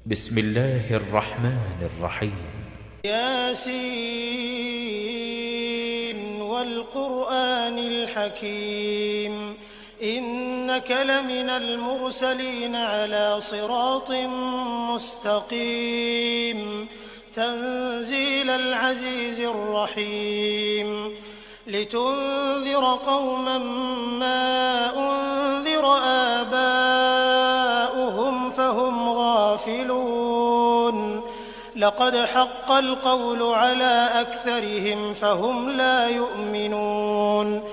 بسم الله الرحمن الرحيم. ياسين والقرآن الحكيم إنك لمن المرسلين على صراط مستقيم تنزيل العزيز الرحيم لتنذر قوما ما أنذر آباؤهم فهم غافلون لقد حق القول على أكثرهم فهم لا يؤمنون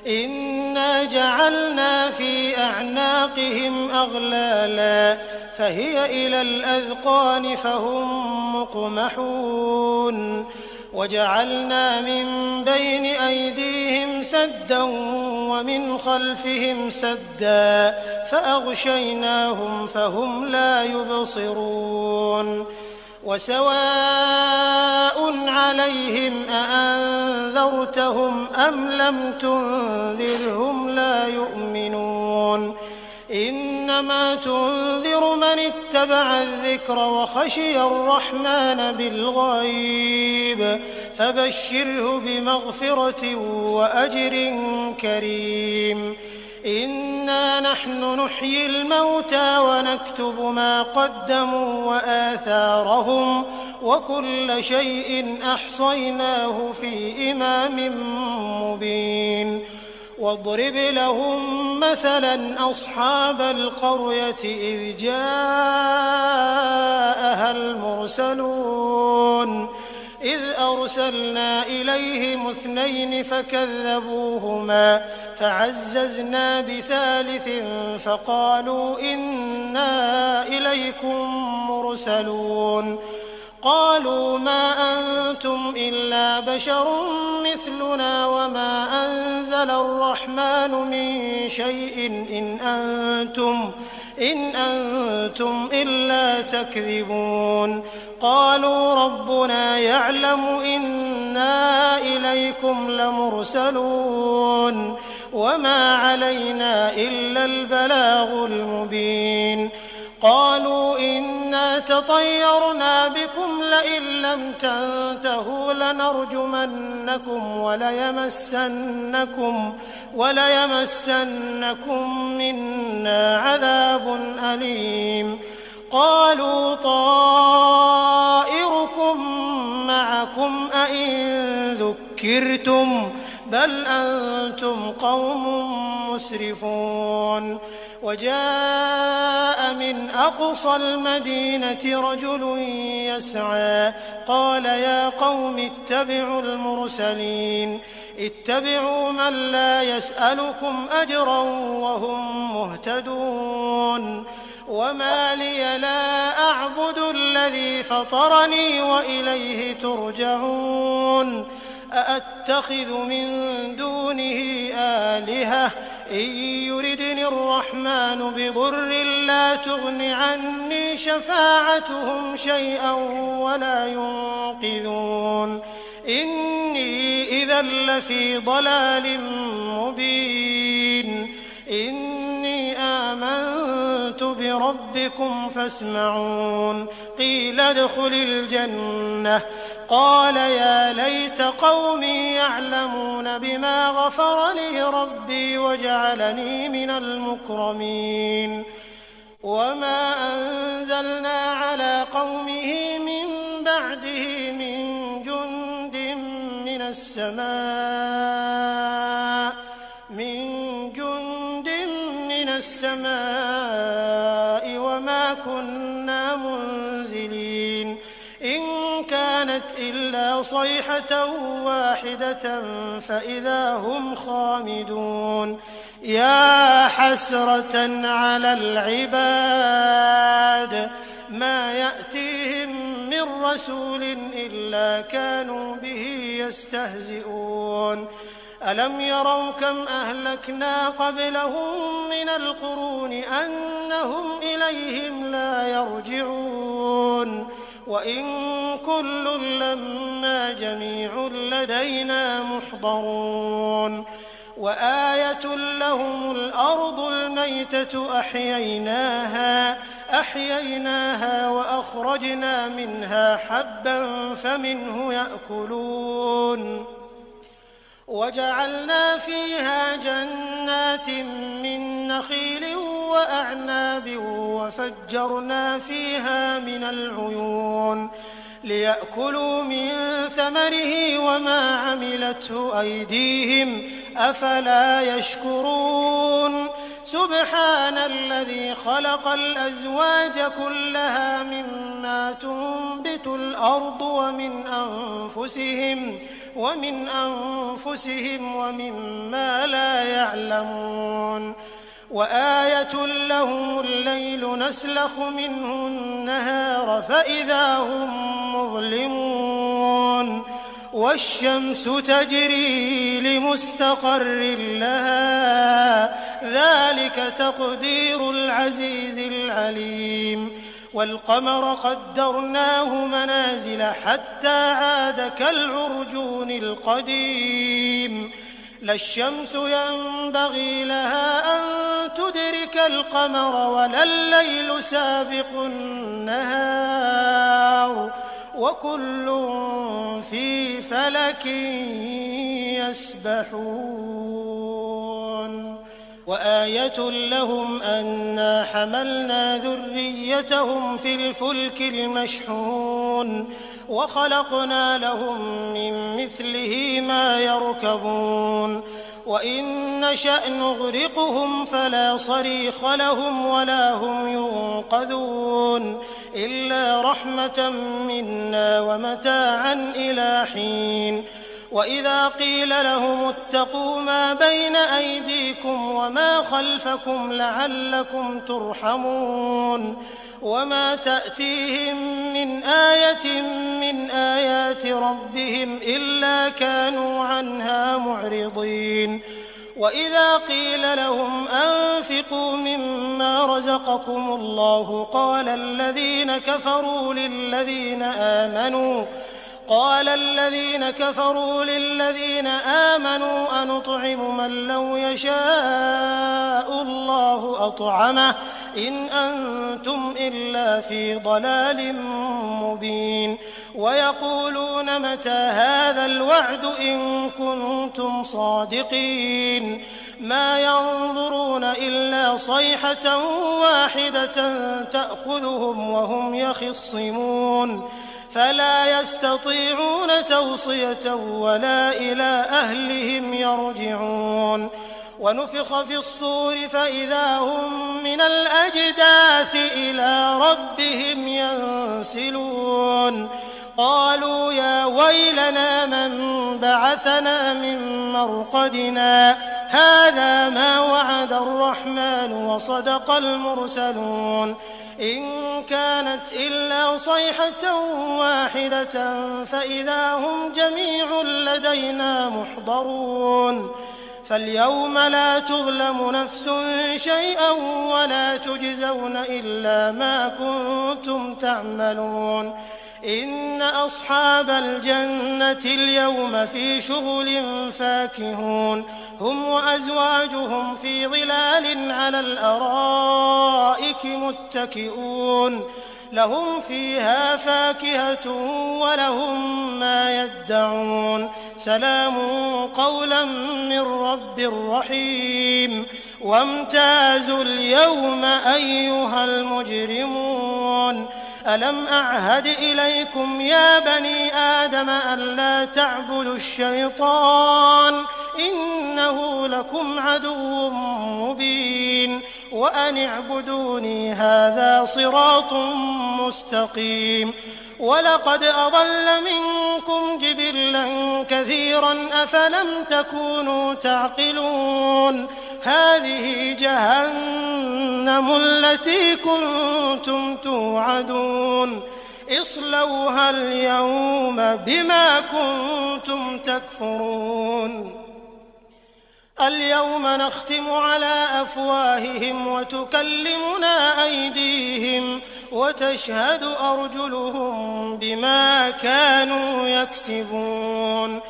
إنا جعلنا في أعناقهم أغلالا فهي إلى الأذقان فهم مقمحون وجعلنا من بين أيديهم سدا ومن خلفهم سدا فأغشيناهم فهم لا يبصرون وسواء عليهم أأنذرتهم أم لم تنذرهم لا يؤمنون إنما تنذر من اتبع الذكر وخشي الرحمن بالغيب فبشره بمغفرة وأجر كريم إنا نحن نحيي الموتى ونكتب ما قدموا وآثارهم وكل شيء أحصيناه في إمام مبين واضرب لهم مثلا أصحاب القرية إذ جاءها المرسلون إذ أرسلنا إليهم 2 فكذبوهما فعززنا بثالث فقالوا إنا إليكم مرسلون قالوا ما أنتم إلا بشر مثلنا وما أنزل الرحمن من شيء إن أنتم إلا تكذبون قالوا ربنا يعلم إنا إليكم لمرسلون وما علينا إلا البلاغ المبين قالوا إنا تطيرنا بكم لئن لم تنتهوا لنرجمنكم وليمسنكم منا عذاب أليم قالوا طائركم معكم أئن ذكرتم بل أنتم قوم مسرفون وجاء من أقصى المدينة رجل يسعى قال يا قوم اتبعوا المرسلين اتبعوا من لا يسألكم أجرا وهم مهتدون وما لي لا أعبد الذي فطرني وإليه ترجعون أأتخذ من دونه آلهة إن يردني الرحمن بضر لا تغن عني شفاعتهم شيئا ولا ينقذون إني إذا لفي ضلال مبين إني آمنت بربكم فاسمعون قيل ادخل الجنة قال يا ليت قومي يعلمون بما غفر لي ربي وجعلني من المكرمين وما أنزلنا على قومه من بعده من جند من السماء وما كنا منزلين إن كانت إلا صيحة واحدة فإذا هم خامدون يا حسرة على العباد ما يأتيهم من رسول إلا كانوا به يستهزئون ألم يروا كم أهلكنا قبلهم من القرون أنهم إليهم لا يرجعون وإن كل لما جميع لدينا محضرون وآية لهم الأرض الميتة أحييناها فأخرجنا منها حبا فمنه يأكلون وجعلنا فيها جنات من نخيل وأعناب وفجرنا فيها من العيون ليأكلوا من ثمره وما عملته أيديهم أفلا يشكرون سبحان الذي خلق الأزواج كلها مما تنبت الأرض ومن أنفسهم ومما لا يعلمون وآية لهم الليل نسلخ منه النهار فإذا هم مظلمون والشمس تجري لمستقر لها ذلك تقدير العزيز العليم والقمر قدرناه منازل حتى عاد كالعرجون القديم لا الشمس ينبغي لها أن تدرك القمر ولا الليل سابق النهار وكل في فلك يسبحون وآية لهم أنا حملنا ذريتهم في الفلك المشحون وخلقنا لهم من مثله ما يركبون وإن نشأ نغرقهم فلا صريخ لهم ولا هم ينقذون إلا رحمة منا ومتاعا إلى حين وإذا قيل لهم اتقوا ما بين أيديكم وما خلفكم لعلكم ترحمون وما تأتيهم من آية من آيات ربهم إلا كانوا عنها معرضين وإذا قيل لهم أنفقوا مما رزقكم الله قال الذين كفروا للذين آمنوا أنطعم من لو يشاء الله أطعمه إن أنتم إلا في ضلال مبين ويقولون متى هذا الوعد إن كنتم صادقين ما ينظرون إلا صيحة واحدة تأخذهم وهم يخصمون فلا يستطيعون توصية ولا إلى أهلهم يرجعون ونفخ في الصور فإذا هم من الأجداث إلى ربهم ينسلون قالوا يا ويلنا من بعثنا من مرقدنا هذا ما وعد الرحمن وصدق المرسلون إن كانت إلا صيحة واحدة فإذا هم جميع لدينا محضرون فاليوم لا تظلم نفس شيئا ولا تجزون إلا ما كنتم تعملون إن أصحاب الجنة اليوم في شغل فاكهون هم وأزواجهم في ظلال على الأرائك متكئون لهم فيها فاكهة ولهم ما يدعون سلام قولا من رب رحيم وامتازوا اليوم أيها المجرمون ألم أعهد إليكم يا بني آدم ألا تعبدوا الشيطان إنه لكم عدو مبين وأن اعبدوني هذا صراط مستقيم ولقد أضل منكم جبلا كثيرا أفلم تكونوا تعقلون هذه جهنم التي كنتم توعدون اصلوها اليوم بما كنتم تكفرون اليوم نختم على أفواههم وتكلمنا أيديهم وتشهد أرجلهم بما كانوا يكسبون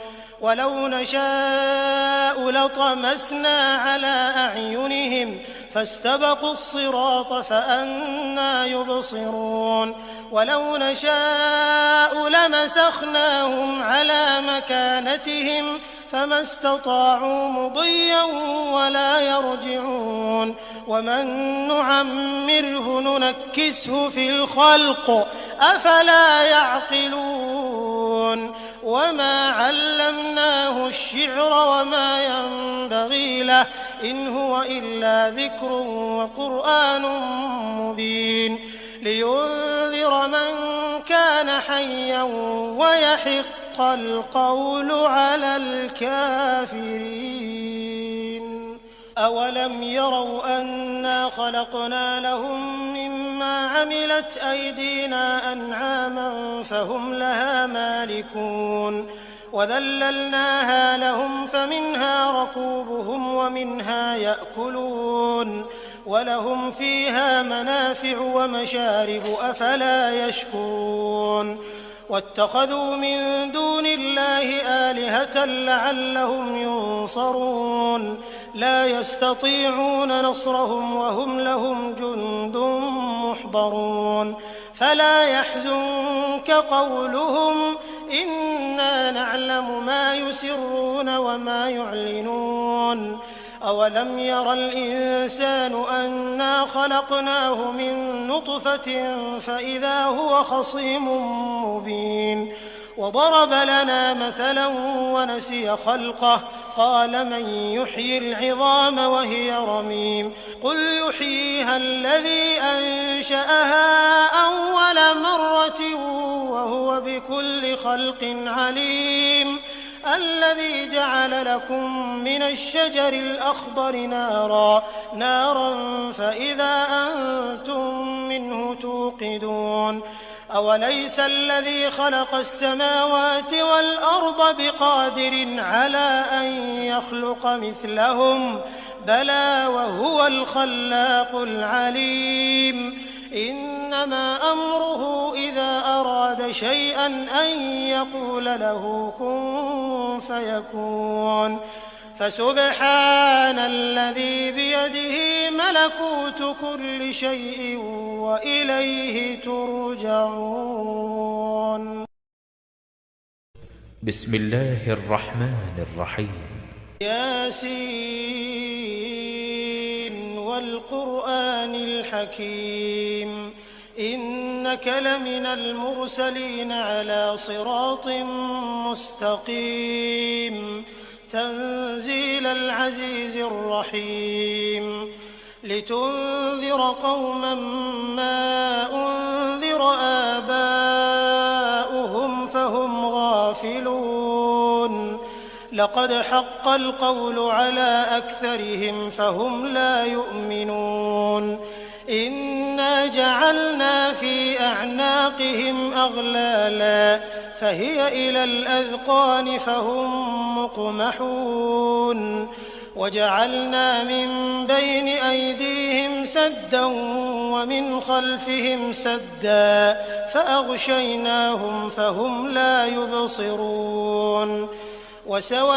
ولو نشاء لطمسنا على أعينهم فاستبقوا الصراط فأنى يبصرون ولو نشاء لمسخناهم على مكانتهم فما استطاعوا مضيا ولا يرجعون ومن نعمره ننكسه في الخلق أفلا يعقلون وما علمناه الشعر وما ينبغي له إن هو إلا ذكر وقرآن مبين لينذر من كان حيا ويحق القول على الكافرين أولم يروا أنا خلقنا لهم مما عملت أيدينا أنعاما فهم لها مالكون وذللناها لهم فمنها ركوبهم ومنها يأكلون ولهم فيها منافع ومشارب أفلا يشكرون واتخذوا من دون الله آلهة لعلهم ينصرون لا يستطيعون نصرهم وهم لهم جند محضرون فلا يحزنك قولهم إنا نعلم ما يسرون وما يعلنون أولم ير الإنسان أنا خلقناه من نطفة فإذا هو خصيم مبين وضرب لنا مثلا ونسي خلقه قال من يحيي العظام وهي رميم قل يحييها الذي أنشأها أول مرة وهو بكل خلق عليم الذي جعل لكم من الشجر الأخضر نارا فإذا أنتم منه توقدون أوليس الذي خلق السماوات والأرض بقادر على أن يخلق مثلهم بلى وهو الخلاق العليم إنما أمره إذا أراد شيئا أن يقول له كن فيكون فسبحان الذي بيده ملكوت كل شيء وإليه ترجعون. بسم الله الرحمن الرحيم. ياسين والقرآن الحكيم إنك لمن المرسلين على صراط مستقيم تنزيل العزيز الرحيم لتنذر قوما ما أنذر آباؤهم فهم غافلون لقد حق القول على أكثرهم فهم لا يؤمنون إنا جعلنا في أعناقهم أغلالا فهي إلى الأذقان فهم مقمحون وجعلنا من بين أيديهم سدا ومن خلفهم سدا فأغشيناهم فهم لا يبصرون وسواء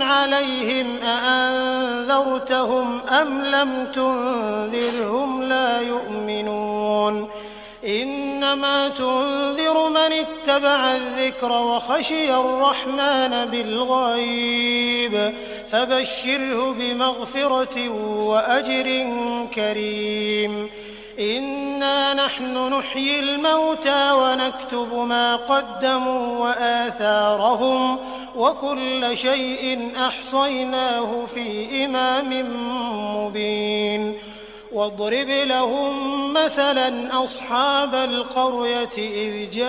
عليهم أأنذرتهم أم لم تنذرهم لا يؤمنون إنما تنذر من اتبع الذكر وخشي الرحمن بالغيب فبشره بمغفرة وأجر كريم إنا نحن نحيي الموتى ونكتب ما قدموا وآثارهم وكل شيء أحصيناه في إمام مبين واضرب لهم مثلا أصحاب القرية إذ جاءها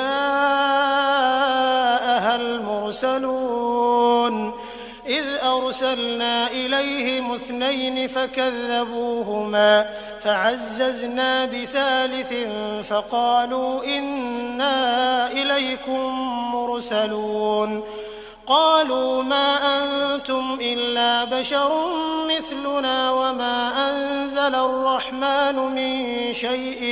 المرسلون إذ أرسلنا إليهم 2 فكذبوهما فعززنا بثالث فقالوا إنا إليكم مرسلون قالوا ما أنتم إلا بشر مثلنا وما أنزل الرحمن من شيء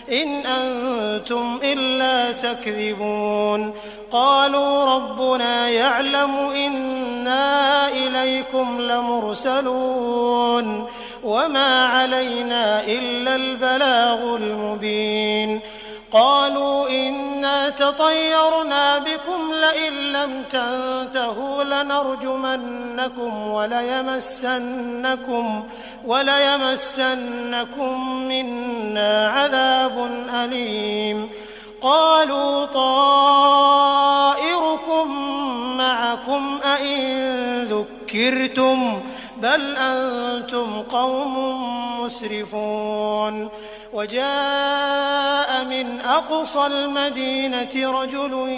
إن أنتم إلا تكذبون قالوا ربنا يعلم إنا إليكم لمرسلون وما علينا إلا البلاغ المبين قالوا إنا تطيرنا بكم لئن لم تنتهوا لنرجمنكم وليمسنكم منا عذاب أليم قالوا طائركم معكم أئن ذكرتم بل أنتم قوم مسرفون وجاء من أقصى المدينة رجل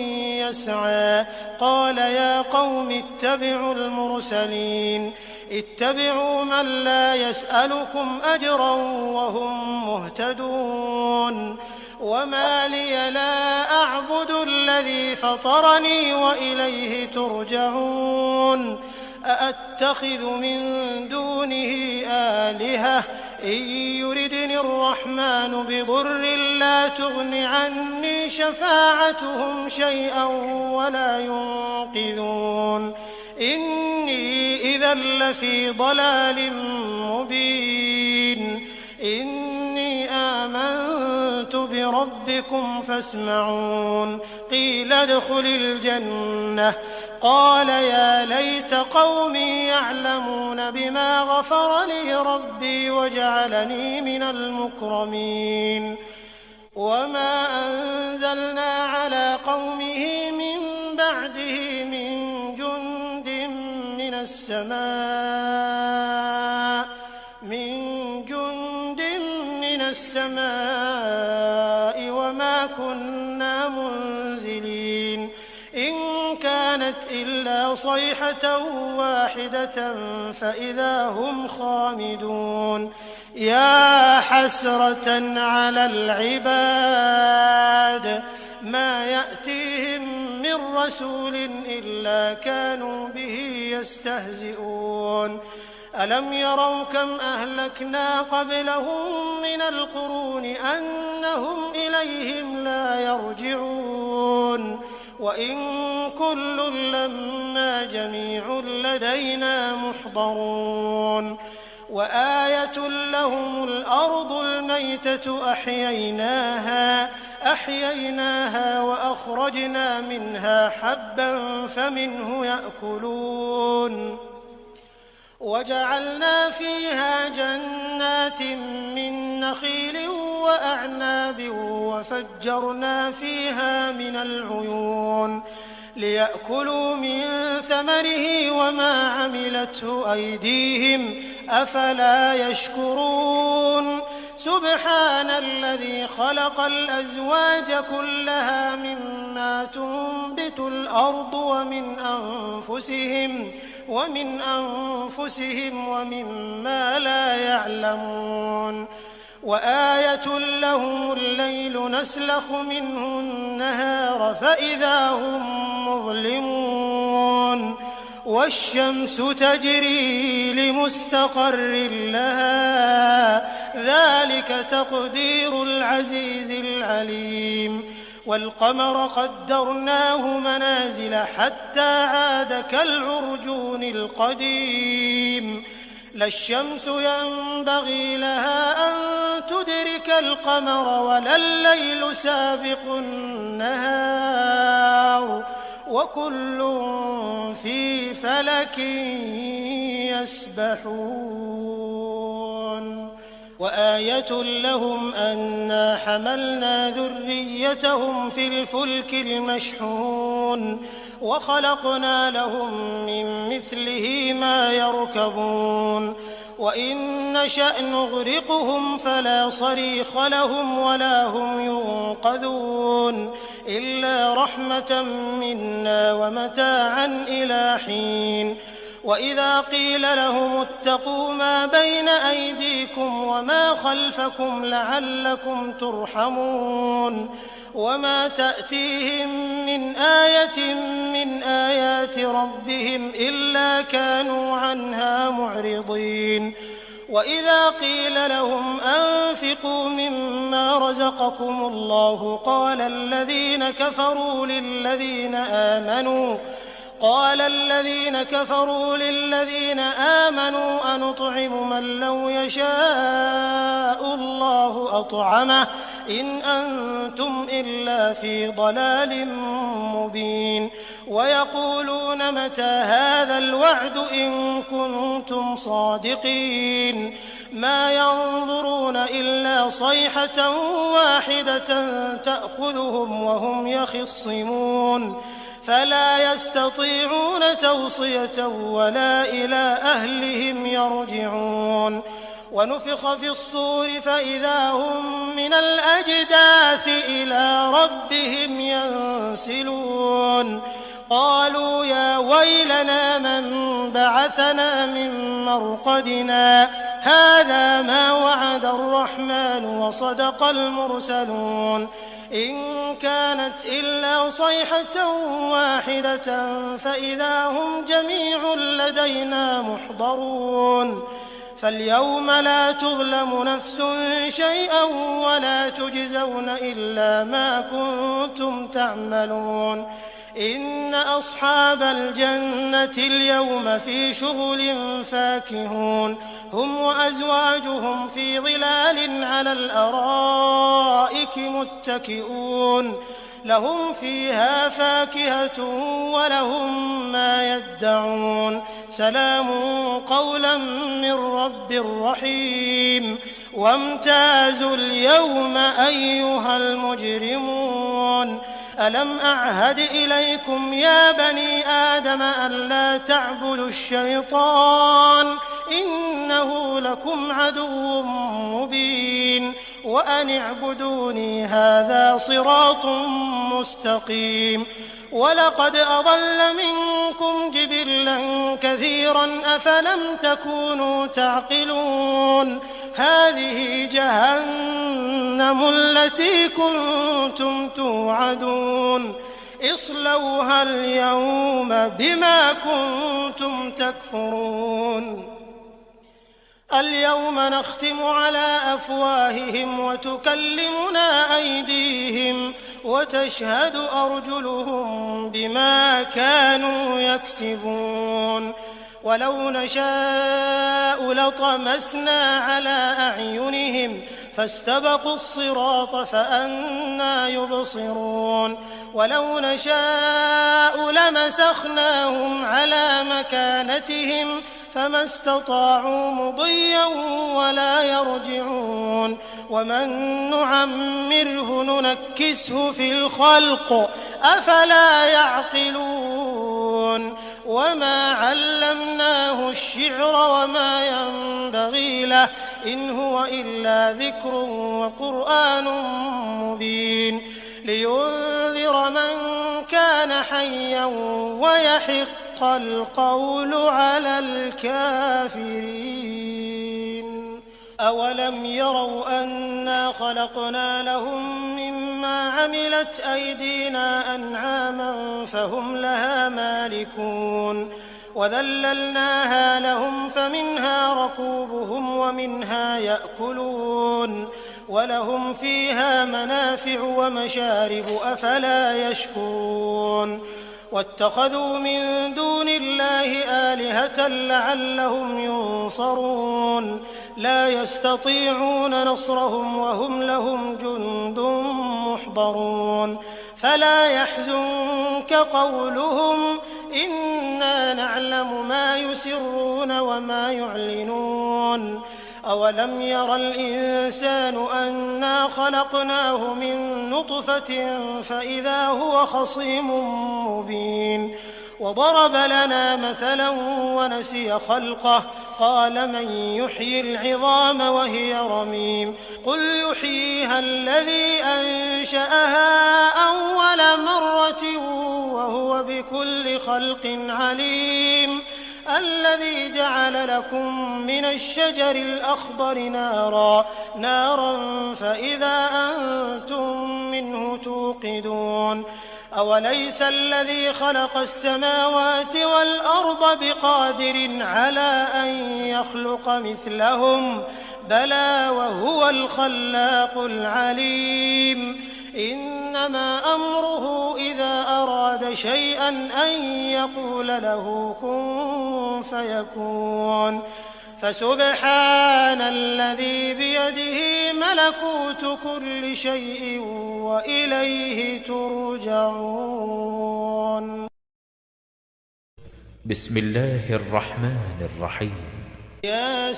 يسعى قال يا قوم اتبعوا المرسلين اتبعوا من لا يسألكم أجرا وهم مهتدون وما لي لا أعبد الذي فطرني وإليه ترجعون أأتخذ من دونه آلهة إن يردني الرحمن بضر لا تغن عني شفاعتهم شيئا ولا ينقذون إني إذا لفي ضلال مبين إني آمنت بربكم فاسمعون قيل ادخل الجنة قال يا ليت قومي يعلمون بما غفر لي ربي وجعلني من المكرمين وما أنزلنا على قومه من بعده من جند من السماء وما كنا منزلين إن كانت إلا صيحة واحدة فإذا هم خامدون يا حسرة على العباد ما يأتيهم من رسول إلا كانوا به يستهزئون ألم يروا كم أهلكنا قبلهم من القرون أنهم إليهم لا يرجعون وإن كل لما جميع لدينا محضرون وآية لهم الأرض الميتة أحييناها وأخرجنا منها حبا فمنه يأكلون وجعلنا فيها جنات من نخيل وأعناب وفجرنا فيها من العيون ليأكلوا من ثمره وما عملته أيديهم أفلا يشكرون سبحان الذي خلق الأزواج كلها مما تنبت الأرض ومن أنفسهم ومما لا يعلمون وآية لهم الليل نسلخ منه النهار فإذا هم مظلمون والشمس تجري لمستقر لها ذلك تقدير العزيز العليم والقمر قدرناه منازل حتى عاد كالعرجون القديم لا الشمس ينبغي لها أن تدرك القمر ولا الليل سابق النهار وكل في فلك يسبحون وآية لهم أنا حملنا ذريتهم في الفلك المشحون وخلقنا لهم من مثله ما يركبون وإن نشأ نغرقهم فلا صريخ لهم ولا هم ينقذون إلا رحمة منا ومتاعا إلى حين وإذا قيل لهم اتقوا ما بين أيديكم وما خلفكم لعلكم ترحمون وما تأتيهم من آية من آيات ربهم إلا كانوا عنها معرضين وإذا قيل لهم أنفقوا مما رزقكم الله قال قال الذين كفروا للذين آمنوا أنطعم من لو يشاء الله أطعمه إن أنتم إلا في ضلال مبين ويقولون متى هذا الوعد إن كنتم صادقين ما ينظرون إلا صيحة واحدة تأخذهم وهم يخصمون فلا يستطيعون توصية ولا إلى أهلهم يرجعون ونفخ في الصور فإذا هم من الأجداث إلى ربهم ينسلون قالوا يا ويلنا من بعثنا من مرقدنا هذا ما وعد الرحمن وصدق المرسلون إن كانت إلا صيحة واحدة فإذا هم جميع لدينا محضرون فاليوم لا تظلم نفس شيئا ولا تجزون إلا ما كنتم تعملون إن أصحاب الجنة اليوم في شغل فاكهون هم وأزواجهم في ظلال على الأرائك متكئون لهم فيها فاكهة ولهم ما يدعون سلام قولا من رب رحيم وامتازوا اليوم أيها المجرمون ألم أعهد إليكم يا بني آدم ألا تعبدوا الشيطان إنه لكم عدو مبين وأن اعبدوني هذا صراط مستقيم ولقد أضل منكم جبلا كثيرا أفلم تكونوا تعقلون هذه جهنم التي كنتم توعدون اصلوها اليوم بما كنتم تكفرون اليوم نختم على أفواههم وتكلمنا أيديهم وتشهد أرجلهم بما كانوا يكسبون ولو نشاء لطمسنا على أعينهم فاستبقوا الصراط فأنى يبصرون ولو نشاء لمسخناهم على مكانتهم فما استطاعوا مضيا ولا يرجعون ومن نعمره ننكسه في الخلق أفلا يعقلون وما علمناه الشعر وما ينبغي له إن هو إلا ذكر وقرآن مبين لينذر من كان حيا ويحق القول على الكافرين أولم يروا أنا خلقنا لهم مما عملت أيدينا أنعاما فهم لها مالكون وذللناها لهم فمنها ركوبهم ومنها يأكلون ولهم فيها منافع ومشارب أفلا يشكرون واتخذوا من دون الله آلهة لعلهم ينصرون لا يستطيعون نصرهم وهم لهم جند محضرون فلا يحزنك قولهم إنا نعلم ما يسرون وما يعلنون أولم ير الإنسان أنا خلقناه من نطفة فإذا هو خصيم مبين وضرب لنا مثلا ونسي خلقه قال من يحيي العظام وهي رميم قل يحييها الذي أنشأها أول مرة وهو بكل خلق عليم الذي جعل لكم من الشجر الأخضر نارا فإذا أنتم منه توقدون أوليس الذي خلق السماوات والأرض بقادر على أن يخلق مثلهم بلى وهو الخلاق العليم إنما أمره إذا أراد أراد شيئا أن يقول له كن فيكون. فسبحان الذي بيده ملكوت كل شيء وإليه ترجعون. بسم الله الرحمن الرحيم. ياسين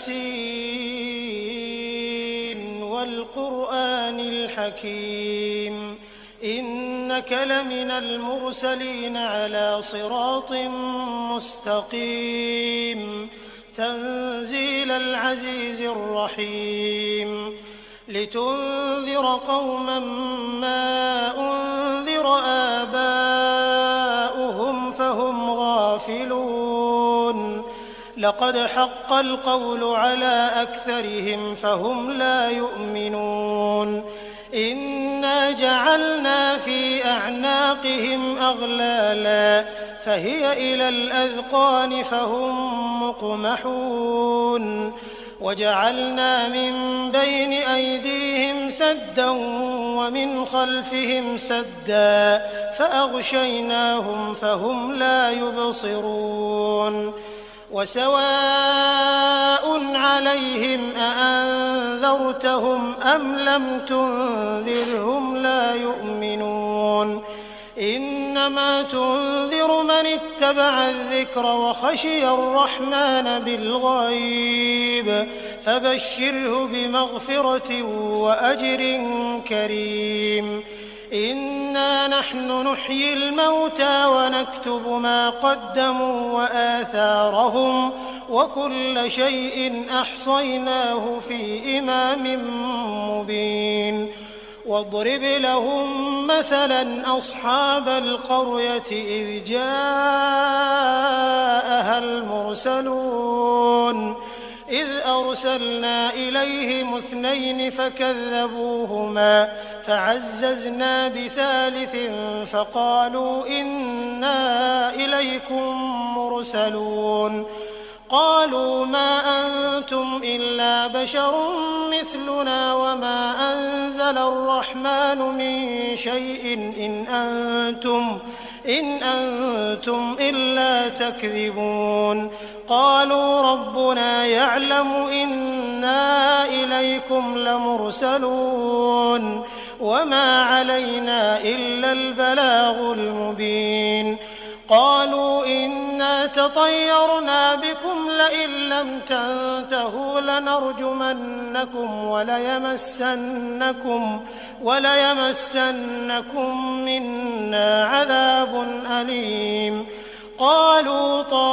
والقرآن الحكيم إنك لمن المرسلين على صراط مستقيم تنزيل العزيز الرحيم لتنذر قوما ما أنذر آباؤهم فهم غافلون لقد حق القول على أكثرهم فهم لا يؤمنون إنا جعلنا في أعناقهم أغلالا فهي إلى الأذقان فهم مقمحون وجعلنا من بين أيديهم سدا ومن خلفهم سدا فأغشيناهم فهم لا يبصرون وسواء عليهم أأنذرتهم أم لم تنذرهم لا يؤمنون إنما تنذر من اتبع الذكر وخشي الرحمن بالغيب فبشره بمغفرة وأجر كريم إنا نحن نحيي الموتى ونكتب ما قدموا وآثارهم وكل شيء أحصيناه في إمام مبين واضرب لهم مثلا أصحاب القرية إذ جاءها المرسلون إذ أرسلنا إليهم 2 فكذبوهما فعززنا بثالث فقالوا إنا إليكم مرسلون قالوا ما أنتم إلا بشر مثلنا وما أنزل الرحمن من شيء إن أنتم إلا تكذبون قالوا ربنا يعلم إنا إليكم لمرسلون وما علينا إلا البلاغ المبين قالوا إنا تطيرنا بكم لئن لم تنتهوا لنرجمنكم وليمسنكم منا عذاب أليم قالوا طائركم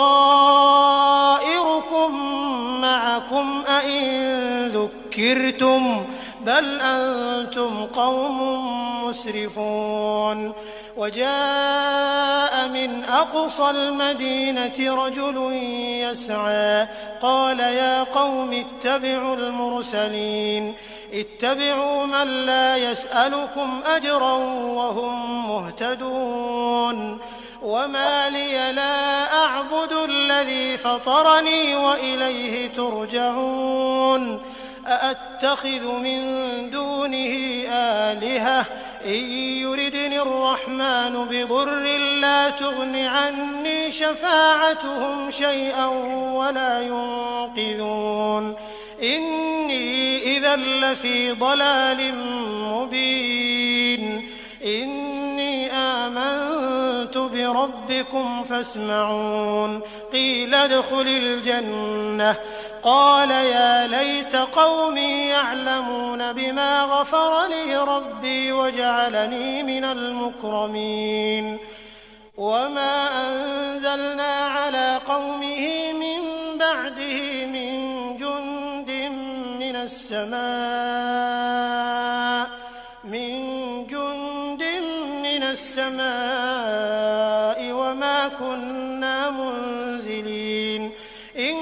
معكم أئن ذكرتم بل أنتم قوم مسرفون وجاء من أقصى المدينة رجل يسعى قال يا قوم اتبعوا المرسلين اتبعوا من لا يسألكم أجرا وهم مهتدون وما لي لا أعبد الذي فطرني وإليه ترجعون أأتخذ من دونه آلهة إن يردني الرحمن بضر لا تغن عني شفاعتهم شيئا ولا ينقذون إني إذا لفي ضلال مبين إني آمنت بربكم فاسمعون قيل ادخل الجنة قال يا ليت قومي يعلمون بما غفر لي ربي وجعلني من المكرمين وما أنزلنا على قومه من بعده من جند من السماء وما كنا منزلين إن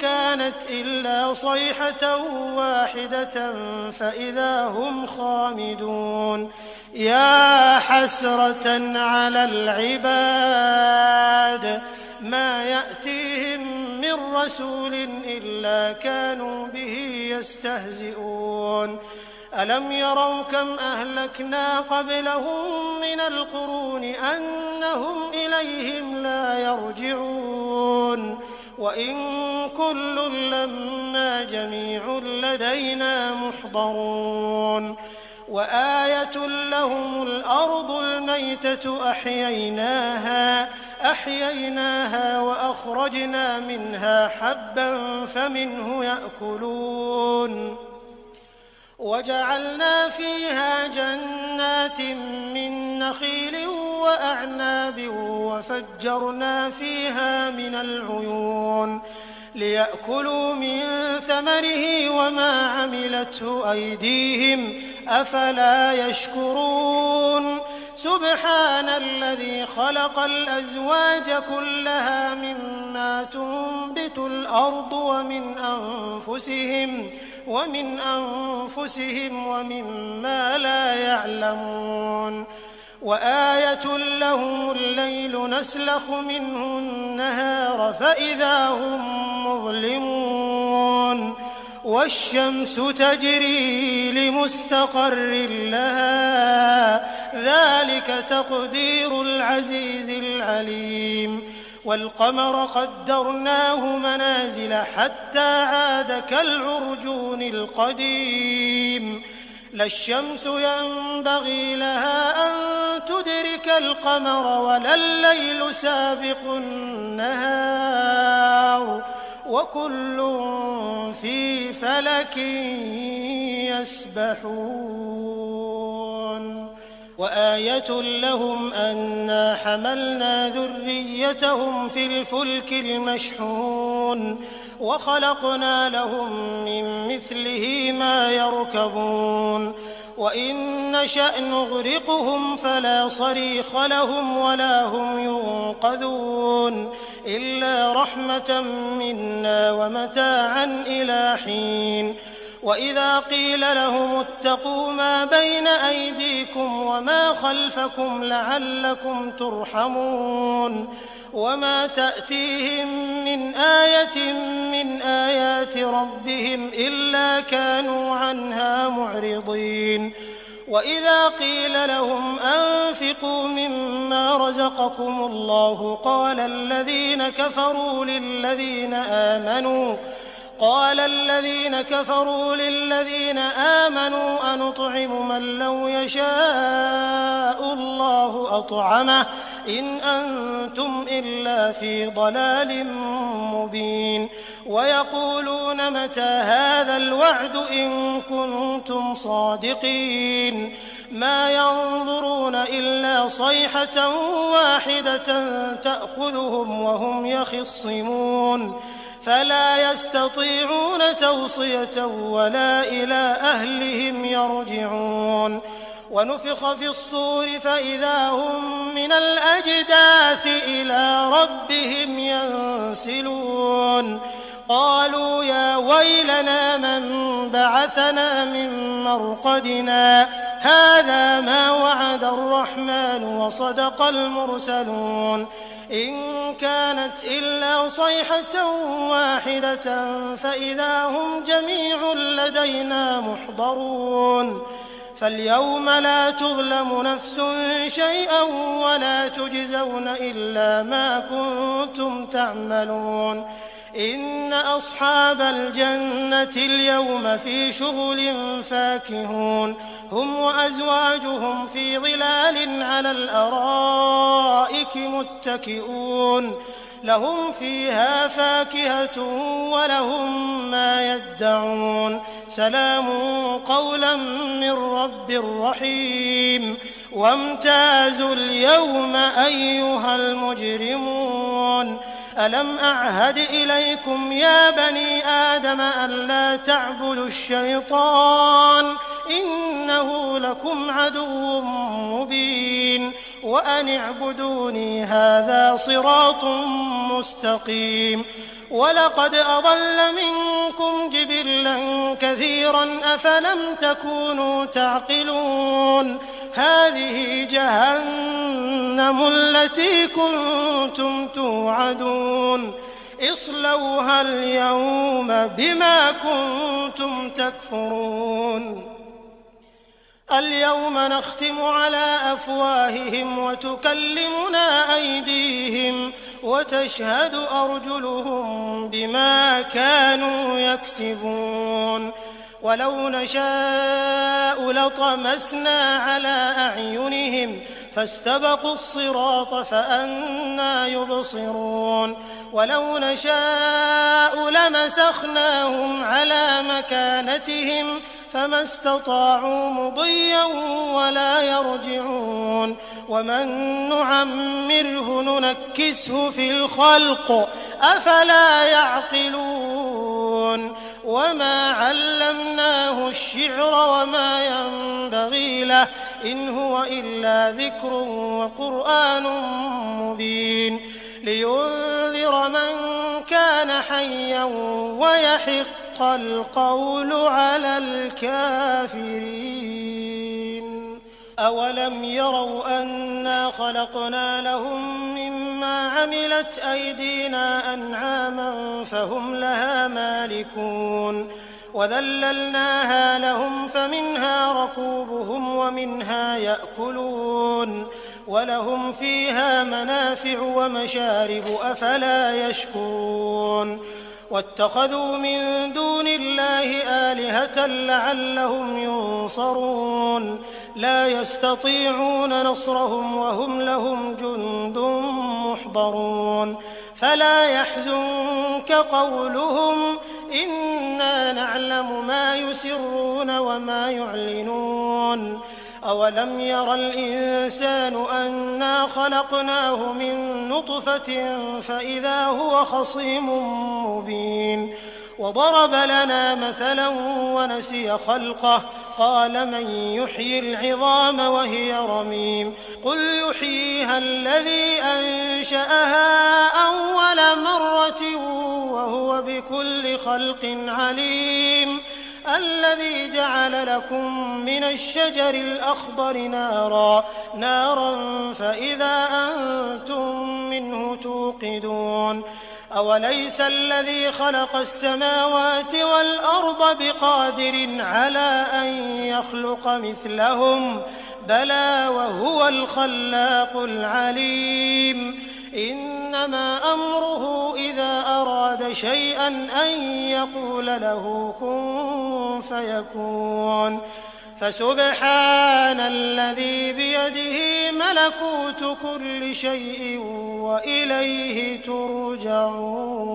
كانت إلا صيحة واحدة فإذا هم خامدون يا حسرة على العباد ما يأتيهم من رسول إلا كانوا به يستهزئون ألم يروا كم أهلكنا قبلهم من القرون أنهم إليهم لا يرجعون وإن كل لما جميع لدينا محضرون وآية لهم الأرض الميتة أحييناها وأخرجنا منها حبا فمنه يأكلون وجعلنا فيها جنات من نخيل وأعناب وفجرنا فيها من العيون ليأكلوا من ثمره وما عملته أيديهم أفلا يشكرون سبحان الذي خلق الأزواج كلها مما تنبت الأرض ومن أنفسهم ومما لا يعلمون وآية لهم الليل نسلخ منه النهار فإذا هم مظلمون والشمس تجري لمستقر لها ذلك تقدير العزيز العليم والقمر قدرناه منازل حتى عاد كالعرجون القديم لا الشمس ينبغي لها أن تدرك القمر ولا الليل سابق النهار وكل في فلك يسبحون وآية لهم أنا حملنا ذريتهم في الفلك المشحون وخلقنا لهم من مثله ما يركبون وإن نشأ نغرقهم فلا صريخ لهم ولا هم ينقذون إلا رحمة منا ومتاعا إلى حين وإذا قيل لهم اتقوا ما بين أيديكم وما خلفكم لعلكم ترحمون وما تأتيهم من آية من آيات ربهم إلا كانوا عنها معرضين وإذا قيل لهم أنفقوا مما رزقكم الله قال الذين كفروا للذين آمنوا أنطعم من لو يشاء الله أطعمه إن أنتم إلا في ضلال مبين ويقولون متى هذا الوعد إن كنتم صادقين ما ينظرون إلا صيحة واحدة تأخذهم وهم يخصمون فلا يستطيعون توصية ولا إلى أهلهم يرجعون ونفخ في الصور فإذا هم من الأجداث إلى ربهم ينسلون قالوا يا ويلنا من بعثنا من مرقدنا هذا ما وعد الرحمن وصدق المرسلون إن كانت إلا صيحة واحدة فإذا هم جميع لدينا محضرون فاليوم لا تظلم نفس شيئا ولا تجزون إلا ما كنتم تعملون إن أصحاب الجنة اليوم في شغل فاكهون هم وأزواجهم في ظلال على الأرائك متكئون لهم فيها فاكهة ولهم ما يدعون سلام قولا من رب رحيم وامتازوا اليوم أيها المجرمون ألم أعهد إليكم يا بني آدم ألا تعبدوا الشيطان إنه لكم عدو مبين وأن اعبدوني هذا صراط مستقيم ولقد أضل منكم جبلا كثيرا أفلم تكونوا تعقلون هذه جهنم التي كنتم توعدون اصلوها اليوم بما كنتم تكفرون اليوم نختم على أفواههم وتكلمنا أيديهم وتشهد أرجلهم بما كانوا يكسبون ولو نشاء لطمسنا على أعينهم فاستبقوا الصراط فأنى يبصرون ولو نشاء لمسخناهم على مكانتهم فما استطاعوا مضيا ولا يرجعون ومن نعمره ننكسه في الخلق أفلا يعقلون وما علمناه الشعر وما ينبغي له إن هو إلا ذكر وقرآن مبين لينذر من كان حيا ويحق القول على الكافرين أولم يروا أنا خلقنا لهم مما عملت أيدينا أنعاما فهم لها مالكون وذللناها لهم فمنها ركوبهم ومنها يأكلون ولهم فيها منافع ومشارب أفلا يشكرون واتخذوا من دون الله آلهة لعلهم ينصرون لا يستطيعون نصرهم وهم لهم جند محضرون فلا يحزنك قولهم إنا نعلم ما يسرون وما يعلنون أولم ير الإنسان أنا خلقناه من نطفة فإذا هو خصيم مبين وضرب لنا مثلا ونسي خلقه قال من يحيي العظام وهي رميم قل يحييها الذي أنشأها أول مرة وهو بكل خلق عليم الذي جعل لكم من الشجر الأخضر نارا فإذا أنتم منه توقدون أوليس الذي خلق السماوات والأرض بقادر على أن يخلق مثلهم بلى وهو الخلاق العليم إنما أمره إذا أراد شيئا أن يقول له كن فيكون فسبحان الذي بيده ملكوت كل شيء وإليه ترجعون